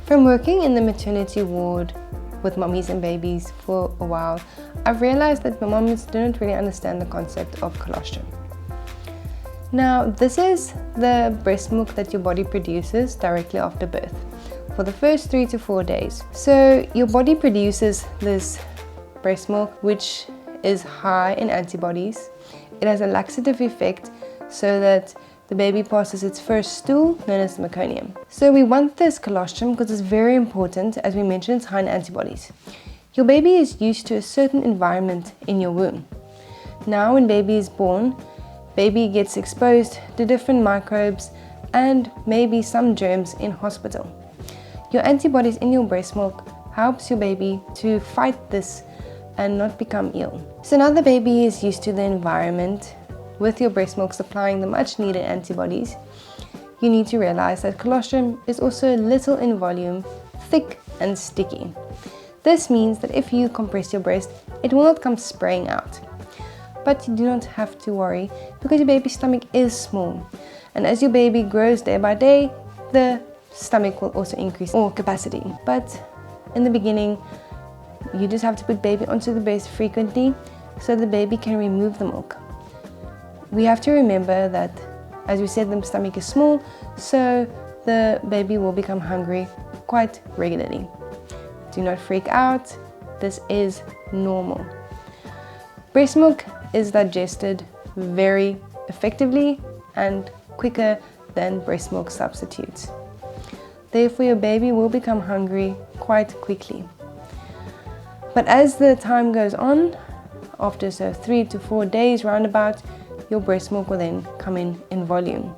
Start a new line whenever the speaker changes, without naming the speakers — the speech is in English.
From working in the maternity ward with mummies and babies for a while, I've realized that mums don't really understand the concept of colostrum. Now, this is the breast milk that your body produces directly after birth for the first 3 to 4 days. So your body produces this breast milk, which is high in antibodies. It has a laxative effect so that the baby passes its first stool, known as meconium. So we want this colostrum because it's very important. As we mentioned, it's high in antibodies. Your baby is used to a certain environment in your womb. Now when baby is born, baby gets exposed to different microbes and maybe some germs in hospital. Your antibodies in your breast milk helps your baby to fight this and not become ill. So now the baby is used to the environment with your breast milk supplying the much needed antibodies. You need to realize that colostrum is also little in volume, thick and sticky. This means that if you compress your breast, it will not come spraying out. But you do not have to worry because your baby's stomach is small. And as your baby grows day by day, the stomach will also increase or capacity. But in the beginning, you just have to put baby onto the breast frequently so the baby can remove the milk. We have to remember that, as we said, the stomach is small, so the baby will become hungry quite regularly. Do not freak out, this is normal. Breast milk is digested very effectively and quicker than breast milk substitutes. Therefore, your baby will become hungry quite quickly. But as the time goes on, after 3 to 4 days roundabout, your breast milk will then come in volume.